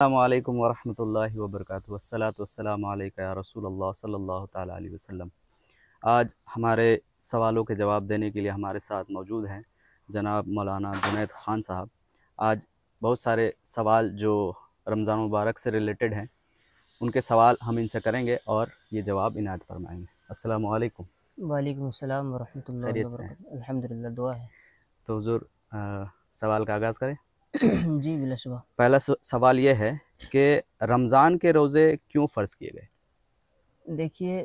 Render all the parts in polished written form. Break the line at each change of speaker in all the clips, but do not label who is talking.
अस्सलामुअलैकुम वरहमतुल्लाहि वबरकातुहू वस्सलातु वस्सलामु अलैका या रसूलल्लाह सल्लल्लाहु ताला अलैहि वसल्लम। आज हमारे सवालों के जवाब देने के लिए हमारे साथ मौजूद हैं जनाब मौलाना जुनैद ख़ान साहब। आज बहुत सारे सवाल जो रमज़ान मुबारक से रिलेटेड हैं उनके सवाल हम इनसे करेंगे और ये जवाब इनायत फरमाएंगे। अस्सलामु अलैकुम।
वालेकुम अस्सलाम वरहमतुल्लाहि
खैरियत से हैं?
वबरकातुहू। अल्हम्दुलिल्लाह, दुआ है।
तो हुज़ूर सवाल का आगाज़ करें।
जी बिलाशुबा।
पहला सवाल ये है कि रमज़ान के रोज़े क्यों फ़र्ज़ किए गए?
देखिए,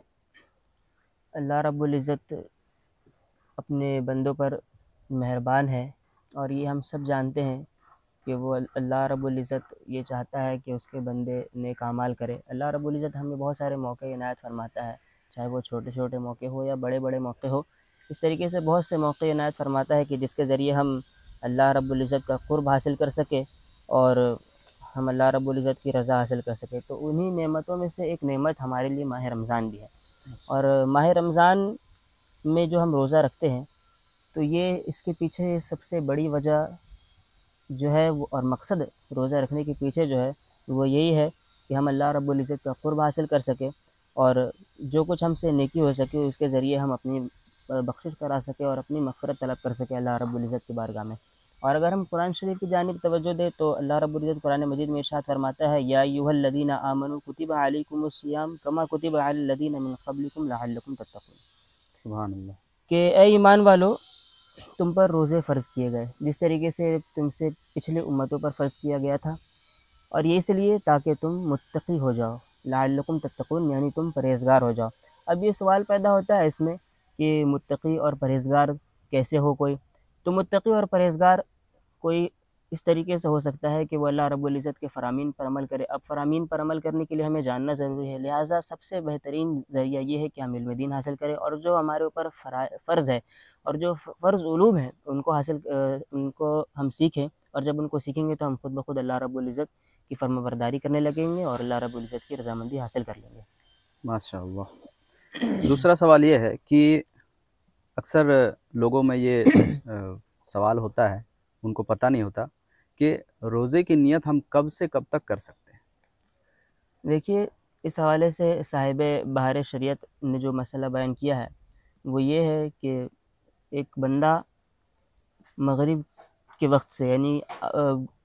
अल्लाह रब्बुल इज़्ज़त अपने बंदों पर मेहरबान है और ये हम सब जानते हैं कि वो अल्लाह रब्बुल इज़्ज़त ये चाहता है कि उसके बंदे नेक अमाल करें। अल्लाह रब्बुल इज़्ज़त हमें बहुत सारे मौके इनायत फरमाता है, चाहे वो छोटे-छोटे मौके हो या बड़े-बड़े मौके हो। इस तरीके से बहुत से मौके इनायत फरमाता है कि जिसके ज़रिए हम अल्लाह रब्बुल इज़्ज़त का क़ुर्ब हासिल कर सकें और हम अल्लाह रब्बुल इज़्ज़त की रज़ा हासिल कर सकें। तो उन्हीं नेमतों में से एक नेमत हमारे लिए माह रमज़ान भी है। और माह रमज़ान में जो हम रोज़ा रखते हैं, तो ये इसके पीछे सबसे बड़ी वजह जो है वो और मकसद रोज़ा रखने के पीछे जो है वो यही है कि हम अल्लाह रब्बुल इज़्ज़त का क़ुर्ब हासिल कर सकें और जो कुछ हमसे नेकी हो सके उसके ज़रिए हम अपनी बख्शिश करा सकें और अपनी मग़फ़िरत तलब कर सकें अल्लाह रब्बुल इज़्ज़त की बारगाह में। और अगर हम कुरान शरीफ की जानिब तवज्जो दें तो अल्लाह रब्बुल इज़्ज़त कुरान मजीद में इरशाद फरमाता है, या अय्युहल्लज़ीना आमनू कुतिबा अलैकुमुस्सियाम कमा कुतिबा अलल्लज़ीना मिन क़ब्लिकुम लअल्लकुम तत्तक़ून।
सुभान अल्लाह।
कि ए ईमान वालो, तुम पर रोज़े फ़र्ज़ किए गए जिस तरीके से तुमसे पिछले उम्मतों पर फ़र्ज़ किया गया था, और ये इसलिए ताकि तुम मुत्तक़ी हो जाओ, लअल्लकुम तत्तक़ून, यानी तुम परहेज़गार हो जाओ। अब ये सवाल पैदा होता है इसमें कि मुत्तक़ी और परहेज़गार कैसे हो कोई? तो मुत्तक़ी और परहेज़गार कोई इस तरीके से हो सकता है कि वो अल्लाह रब्बुल इज़्ज़त के फ़रामीन पर अमल करे। अब फ़रामीन पर अमल करने के लिए हमें जानना ज़रूरी है, लिहाज़ा सबसे बेहतरीन ज़रिया ये है कि हम इल्म दीन हासिल करें और जो हमारे ऊपर फ़र्ज़ है और जो फ़र्ज़ उलूम है उनको हम सीखें, और जब उनको सीखेंगे तो हम खुद ब खुद अल्लाह रब्बुल इज़्ज़त की फ़र्माबरदारी करने लगेंगे और अल्लाह रब्बुल इज़्ज़त की रज़ामंदी हासिल कर लेंगे।
माशाअल्लाह। दूसरा सवाल ये है कि अक्सर लोगों में ये सवाल होता है, उनको पता नहीं होता कि रोज़े की नियत हम कब से कब तक कर सकते हैं?
देखिए, इस हवाले से साहिब बहार शरीयत ने जो मसला बयान किया है, वो ये है कि एक बंदा मगरिब के वक़्त से यानी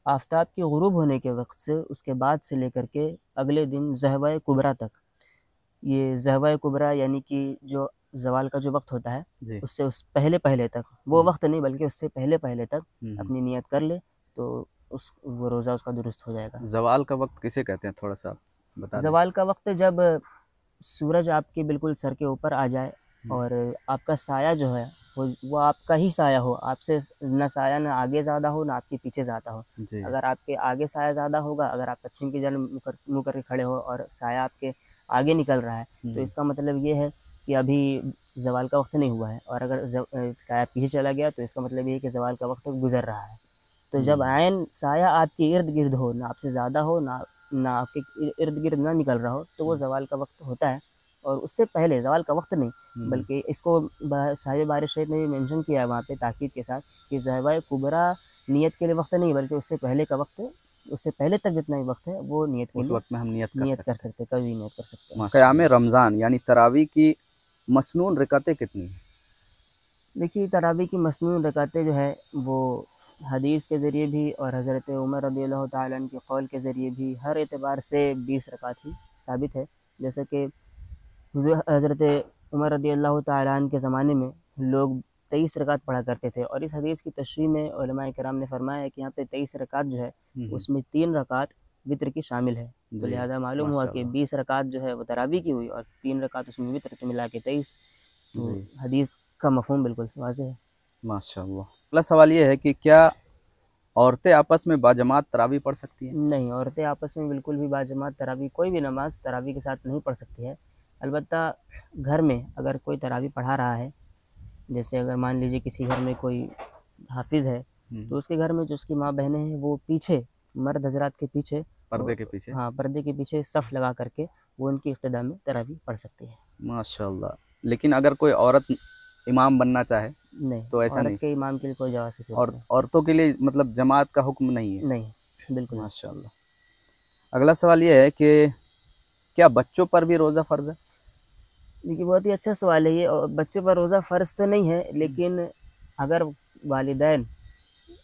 आफ़ताब के गुरूब होने के वक़्त से उसके बाद से लेकर के अगले दिन ज़हवा कुबरा तक, ये ज़हवा कुबरा यानी कि जो ज़वाल का जो वक़्त होता है,
जी।
उससे उस पहले-पहले तक, वो वक़्त नहीं बल्कि उससे पहले-पहले तक अपनी नियत कर ले, तो वो रोज़ा उसका दुरुस्त हो जाएगा।
ज़वाल का वक़्त किसे कहते हैं, थोड़ा-सा बता दें?
ज़वाल का वक़्त जब सूरज आपके बिल्कुल सर के ऊपर आ जाए और आपका साया जो है वो आपका ही साया हो, आपसे ना साया ना आगे ज़्यादा हो ना आपके पीछे ज़्यादा हो।
जी।
अगर आपके आगे साया ज़्यादा होगा, अगर आप पश्चिम की जानब मुँह करके खड़े हो और साया आपके आगे निकल रहा है, तो इसका मतलब ये है कि अभी ज़वाल का वक़्त नहीं हुआ है, और अगर साया पीछे चला गया तो इसका मतलब ये है कि ज़वाल का वक़्त गुज़र रहा है। तो जब ऐन साया आपके इर्द-गिर्द हो, ना आपसे ज़्यादा हो, ना आपके इर्द-गिर्द ना निकल रहा हो, तो वो ज़वाल का वक़्त होता है। और उससे पहले ज़वाल का वक़्त नहीं, बल्कि इसको साहिब बार शरीयत ने भी मेंशन किया है वहाँ पे ताकीद के साथ कि ज़हवा कुबरा नियत के लिए वक़्त नहीं, बल्कि उससे पहले का वक़्त, उससे पहले तक जितना भी वक़्त है वो नियत के
उस
लिए
वक़्त में हम नियत कर
नियत कर
सकते हैं।
सकते हैं, कभी भी नियत कर सकते हैं।
क़याम रमज़ान यानी तरावी की मसनून रकातें कितनी हैं?
देखिए, तरावी की मसनून रकातें जो है वो हदीस के ज़रिए भी और हज़रत उमर रज़ियल्लाहु ताला अन्हु के कौल के ज़रिए भी हर एतबार से 20 रकात ही साबित है। जैसे कि हज़रत उमर रज़ियल्लाहु ताला अन्हु के ज़माने में लोग 23 रकात पढ़ा करते थे, और इस हदीस की तशरीह में उलमाए किराम ने फरमाया है कि यहाँ पे 23 रकात जो है उसमें 3 रकात वित्र की शामिल है। तो
जी,
लिहाजा मालूम हुआ कि
माशाअल्लाह।
20 रकात जो है वो तरावी की हुई और 3 रकात उसमें वित्र, तो मिला के 23। तो
जी,
हदीस का मफ़हूम बिल्कुल वाज़ेह है।
माशाअल्लाह। अगला सवाल ये है कि क्या औरतें आपस में बाजमात तरावी पढ़ सकती हैं?
नहीं, औरतें आपस में बिल्कुल भी बाजमात तरावी कोई भी नमाज़ तरावी के साथ नहीं पढ़ सकती है। अलबत्ता घर में अगर कोई तरावी पढ़ा रहा है, जैसे अगर मान लीजिए किसी घर में कोई हाफ़िज़ है, तो उसके घर में जो उसकी माँ-बहनें हैं वो पीछे, मर्द हज़रात के पीछे,
पर्दे के पीछे?
हाँ, पर्दे के पीछे सफ़ लगा करके वो उनकी इक़्तिदा में तरावी पढ़ सकती है।
माशाअल्लाह। लेकिन अगर कोई औरत इमाम बनना चाहे,
नहीं,
तो ऐसा
औरत
नहीं?
के इमाम के लिए कोई जवाज़ की सूरत
और
नहीं।
औरतों के लिए मतलब जमात का हुक्म नहीं है?
नहीं, बिल्कुल नहीं।
माशाअल्लाह। अगला सवाल ये है कि क्या बच्चों पर भी रोज़ा फ़र्ज़ है?
देखिए, बहुत ही अच्छा सवाल है ये। और बच्चे पर रोज़ा फ़र्ज़ तो नहीं है, लेकिन अगर वालिदैन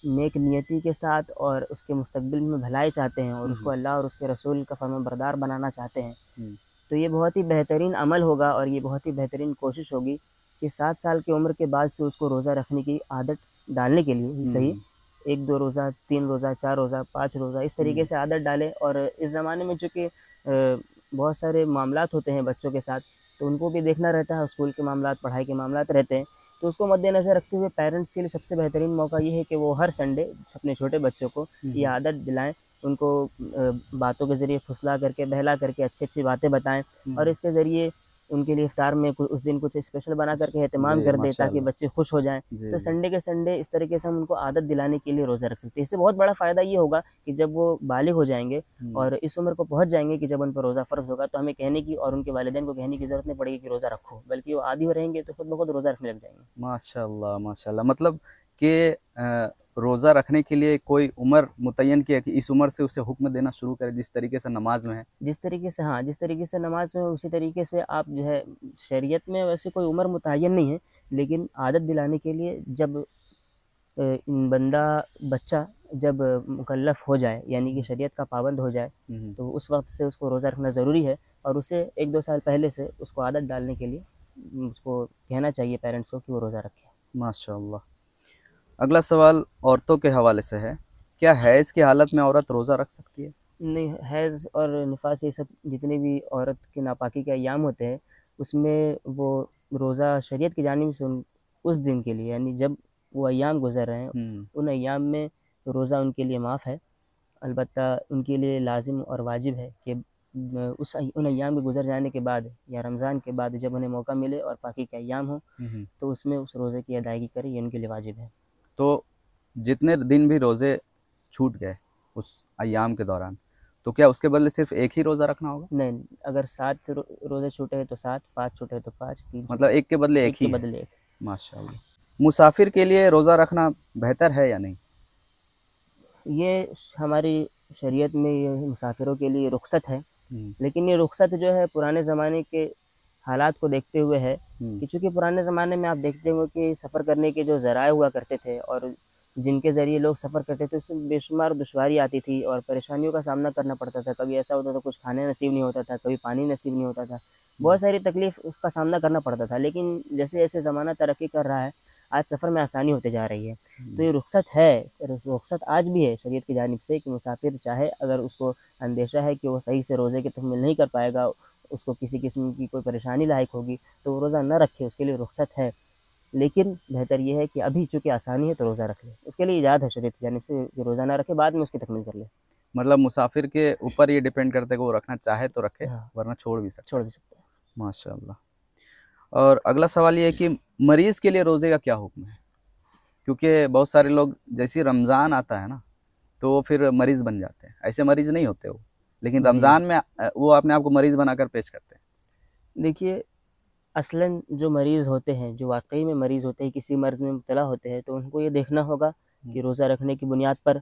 नेक नियति के साथ और उसके मुस्तकबिल में भलाई चाहते हैं और उसको अल्लाह और उसके रसूल का फरमाबरदार बनाना चाहते हैं, तो ये बहुत ही बेहतरीन अमल होगा और ये बहुत ही बेहतरीन कोशिश होगी कि 7 साल की उम्र के बाद से उसको रोज़ा रखने की आदत डालने के लिए ही सही, 1-2 रोज़ा, 3 रोज़ा, 4 रोज़ा, 5 रोज़ा इस तरीके से आदत डालें। और इस ज़माने में चूँकि बहुत सारे मामलात होते हैं बच्चों के साथ, तो उनको भी देखना रहता है, स्कूल के मामलात, पढ़ाई के मामलात रहते हैं, तो उसको मद्देनज़र रखते हुए पेरेंट्स के लिए सबसे बेहतरीन मौका ये है कि वो हर संडे अपने छोटे बच्चों को ये आदत दिलाएँ, उनको बातों के ज़रिए फुसला करके, बहला करके अच्छी-अच्छी बातें बताएँ और इसके ज़रिए उनके लिए इफ्तार में उस दिन कुछ स्पेशल बना करके एहतमाम
जी,
कर दें ताकि
माशाअल्लाह।
बच्चे खुश हो जाएँ।
जी,
तो
जी।
संडे के संडे इस तरीके से हम उनको आदत दिलाने के लिए रोज़ा रख सकते हैं। इससे बहुत बड़ा फ़ायदा ये होगा कि जब वो बालिग हो जाएँगे और इस उम्र को पहुँच जाएँगे कि जब उन पर रोज़ा फ़र्ज़ होगा, तो हमें कहने की और उनके वालिदैन को कहने की ज़रूरत नहीं पड़ेगी कि रोज़ा रखो, बल्कि वो आदी हो रहेंगे तो खुद ब खुद रोज़ा रखने लग जाएँगे।
माशाअल्लाह, माशाअल्लाह। मतलब कि रोज़ा रखने के लिए कोई उम्र मुतय्यन की है कि इस उम्र से उसे हुक्म देना शुरू करें, जिस तरीके से नमाज में है?
जिस तरीके से हाँ, जिस तरीके से नमाज में उसी तरीके से आप जो है, शरीयत में वैसे कोई उम्र मुतय्यन नहीं है, लेकिन आदत दिलाने के लिए जब बच्चा जब मुकल्लफ़ हो जाए, यानी कि शरीयत का पाबंद हो जाए, तो उस वक़्त से उसको रोज़ा रखना ज़रूरी है और उसे 1-2 साल पहले से उसको आदत डालने के लिए उसको कहना चाहिए पेरेंट्स को कि वो रोज़ा रखे।
माशाअल्लाह। अगला सवाल औरतों के हवाले से है। क्या हैज़ की हालत में औरत रोज़ा रख सकती है?
नहीं, हैज़ और निफ़ास ये सब जितने भी औरत के नापाकी के अय्याम होते हैं, उसमें वो रोज़ा शरीयत की जानिब से उस दिन के लिए, यानी जब वो अय्याम गुज़र रहे हैं, उन अय्याम में रोज़ा उनके लिए माफ़ है। अलबत्ता उनके लिए लाज़िम और वाजिब है कि उन अय्याम के गुज़र जाने के बाद या रमज़ान के बाद जब उन्हें मौका मिले और पाकी के अय्याम हों, तो उसमें उस रोज़े की अदायगी करें, ये उनके लिए वाजिब है।
तो जितने दिन भी रोज़े छूट गए उस अय्याम के दौरान, तो क्या उसके बदले सिर्फ़ एक ही रोज़ा रखना होगा?
नहीं, अगर 7 रोज़े छूटे हैं तो 7, 5 छूटे हैं तो 5, 3
मतलब
छूटे
एक के बदले एक
एक के
ही है।
बदले एक।
माशाअल्लाह। मुसाफ़िर के लिए रोज़ा रखना बेहतर है या नहीं?
ये हमारी शरीयत में ये मुसाफिरों के लिए रुख़्सत है,
हुँ,
लेकिन ये रुख़्सत जो है पुराने ज़माने के हालात को देखते हुए है
हुँ,
कि चूँकि पुराने ज़माने में आप देखते होंगे कि सफ़र करने के जो ज़राए हुआ करते थे और जिनके ज़रिए लोग सफ़र करते थे, उसमें बेशुमार दुश्वारी आती थी और परेशानियों का सामना करना पड़ता था। कभी ऐसा होता था कुछ खाने नसीब नहीं होता था, कभी पानी नसीब नहीं होता था।
हुँ,
बहुत सारी तकलीफ़ उसका सामना करना पड़ता था, लेकिन जैसे-जैसे ज़माना तरक्की कर रहा है, आज सफ़र में आसानी होती जा रही है। तो
हुँ,
ये रुख़सत है, रुख़सत आज भी है शरीयत की जानिब से कि मुसाफ़िर चाहे, अगर उसको अंदेशा है कि वो सही से रोज़े की तकमील नहीं कर पाएगा, उसको किसी किस्म की कोई परेशानी लायक होगी, तो वो रोज़ा ना रखे, उसके लिए रुख़सत है। लेकिन बेहतर ये है कि अभी चूँकि आसानी है तो रोज़ा रख ले। उसके लिए इजाज़त है शरीयत की जानिब से कि रोज़ा ना रखे, बाद में उसकी तकमील कर ले।
मतलब मुसाफ़िर के ऊपर ये डिपेंड करता है कि वो रखना चाहे तो रखे,
हाँ,
वरना छोड़ भी सकता
छोड़
है।
भी सकता है।
माशाअल्लाह। और अगला सवाल ये है कि मरीज़ के लिए रोज़े का क्या हुक्म है? क्योंकि बहुत सारे लोग जैसे ही रमज़ान आता है ना, तो वो फिर मरीज़ बन जाते हैं। ऐसे मरीज़ नहीं होते वो, लेकिन
जी।
रमज़ान में वो अपने आप को मरीज़ बनाकर पेश करते हैं।
देखिए, असलन जो मरीज़ होते हैं, जो वाक़ई में मरीज़ होते हैं, किसी मर्ज़ में मुब्तला होते हैं, तो उनको ये देखना होगा
हुँ,
कि रोज़ा रखने की बुनियाद पर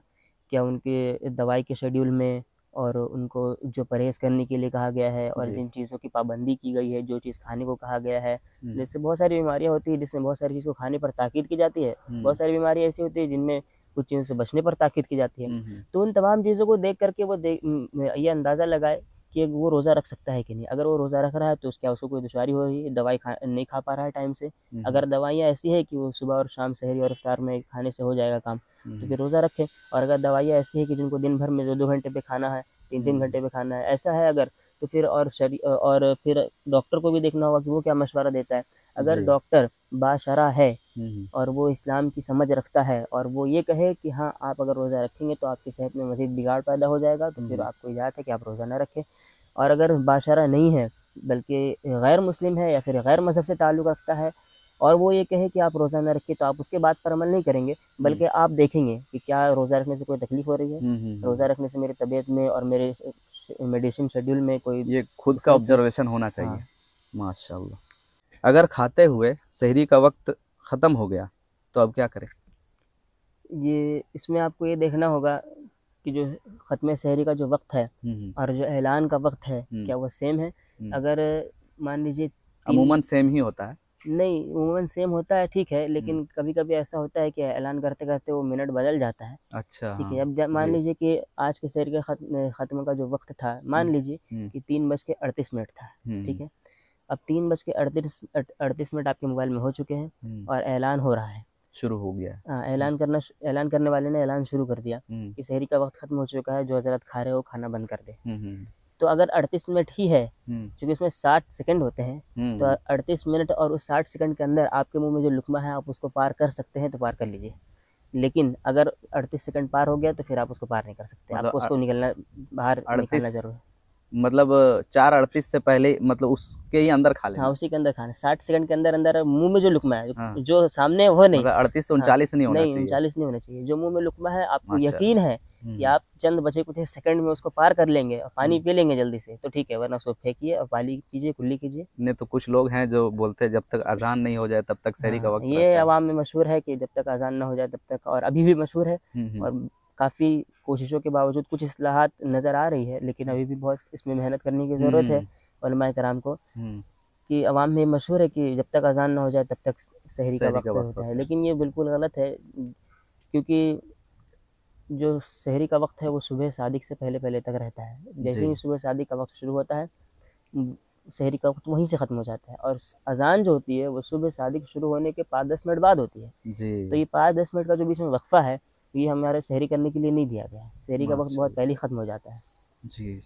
क्या उनके दवाई के शेड्यूल में और उनको जो परहेज़ करने के लिए कहा गया है और
जी।
जिन चीज़ों की पाबंदी की गई है, जो चीज़ खाने को कहा गया है,
हुँ,
जैसे बहुत सारी बीमारियाँ होती हैं जिसमें बहुत सारी चीज़ों को खाने पर ताकीद की जाती है,
हुँ,
बहुत सारी बीमारियाँ ऐसी होती हैं जिनमें कुछ चीज़ों से बचने पर ताकीद की जाती है।
हुँ, हुँ,
तो उन तमाम चीज़ों को देख कर के वो ये अंदाज़ा लगाए कि वो रोज़ा रख सकता है कि नहीं। अगर वो रोज़ा रख रहा है तो क्या उसको कोई दुश्वारी हो रही है, दवाई नहीं खा पा रहा है टाइम से।
हुँ, हुँ,
अगर दवाइयाँ ऐसी हैं कि वो सुबह और शाम सहरी और इफ्तार में खाने से हो जाएगा काम, तो
हुँ,
फिर रोज़ा रखें। और अगर दवाइयाँ ऐसी हैं कि जिनको दिन भर में 2-2 घंटे पे खाना है, 3-3
हुँ,
घंटे पे खाना है, ऐसा है अगर, तो फिर और फिर डॉक्टर को भी देखना होगा कि वो क्या मशवरा देता है। अगर
जी।
डॉक्टर बाशरा है
हुँ, हुँ,
और वो इस्लाम की समझ रखता है और वो ये कहे कि हाँ, आप अगर रोज़ा रखेंगे तो आपकी सेहत में मज़ीद बिगाड़ पैदा हो जाएगा, तो
हुँ,
फिर
हुँ,
आपको इजाज़त है कि आप रोज़ा ना रखें। और अगर बाशरा नहीं है, बल्कि गैर मुस्लिम है या फिर गैर मज़हब से ताल्लुक़ रखता है और वो ये कहे कि आप रोज़ा ना रखिए, तो आप उसके बात पर अमल नहीं करेंगे,
हुँ,
बल्कि आप देखेंगे कि क्या रोज़ा रखने से कोई तकलीफ़ हो रही है?
हुँ, हुँ,
रोज़ा
हुँ।
रखने से मेरी तबीयत में और मेरे मेडिसिन शेड्यूल में कोई
ये खुद का
डिफ़रेंस है?
ऑब्ज़र्वेशन होना
हाँ,
चाहिए। माशाअल्लाह। अगर खाते हुए सहरी का वक़्त ख़त्म हो गया, तो अब क्या करें?
ये इसमें आपको ये देखना होगा कि जो ख़त्म सहरी का जो वक्त है और जो ऐलान का वक्त है क्या वो सेम है? अगर मान लीजिए
अमूमन सेम ही होता है।
नहीं, अमूमन सेम होता है, ठीक है, लेकिन कभी कभी ऐसा होता है कि ऐलान करते करते वो मिनट बदल जाता है।
अच्छा,
ठीक है, अब मान लीजिए कि आज के सहरी के ख़त्म का जो वक्त था, मान लीजिए कि 3:38 था। ठीक है, अब 3:38 आपके मोबाइल में हो चुके हैं और ऐलान हो रहा है,
शुरू हो गया।
हाँ, ऐलान करने वाले ने ऐलान शुरू कर दिया कि सहरी का वक्त खत्म हो चुका है, जो हजरत खा रहे हो खाना बंद कर दे। तो अगर 38 मिनट ही है, क्योंकि उसमें 60 सेकंड होते हैं, तो 38 मिनट और उस 60 सेकंड के अंदर आपके मुंह में जो लुकमा है आप उसको पार कर सकते हैं तो पार कर लीजिए। लेकिन अगर 38 सेकंड पार हो गया तो फिर आप उसको पार नहीं कर सकते, आपको उसको बाहर निकालना जरूर है।
मतलब 4:38 से पहले, मतलब उसके ही अंदर खा लेना।
हाँ, उसी के अंदर खाना, 60 सेकंड के अंदर अंदर मुंह में जो लुकमा है, जो सामने वो नहीं,
मतलब 38 से 39 नहीं होना चाहिए।
39 नहीं होना चाहिए। जो मुंह में लुकमा है आपको यकीन है कि आप चंद बचे कुछ सेकंड में उसको पार कर लेंगे और पानी पी लेंगे जल्दी से, तो ठीक है, वरना उसको फेंकिए और पानी कीजिए, कुल्ली कीजिए।
नहीं तो कुछ लोग हैं जो बोलते हैं जब तक अजान नहीं हो जाए तब तक सहरी का वक्त
ये अवाम में मशहूर है कि जब तक अजान ना हो जाए तब तक, और अभी भी मशहूर है। और काफ़ी कोशिशों के बावजूद कुछ इस्लाहात नज़र आ रही है, लेकिन अभी भी बहुत इसमें मेहनत करने की ज़रूरत है उलमाए कराम को, कि अवाम में मशहूर है कि जब तक अजान ना हो जाए तब तक सहरी का वक्त होता है। लेकिन ये बिल्कुल गलत है, क्योंकि जो सहरी का वक्त है वो सुबह सादिक से पहले पहले तक रहता है। जैसे ही सुबह सादिक का वक्त शुरू होता है, सहरी का वक्त वहीं से ख़त्म हो जाता है। और अजान जो होती है वो सुबह सादिक शुरू होने के 5-10 मिनट बाद होती है जी। तो ये 5-10 मिनट का जो बीच में वक्फा है, ये हमारे सहरी करने के लिए नहीं दिया गया है। सहरी का वक्त बहुत पहले ख़त्म हो जाता है जी।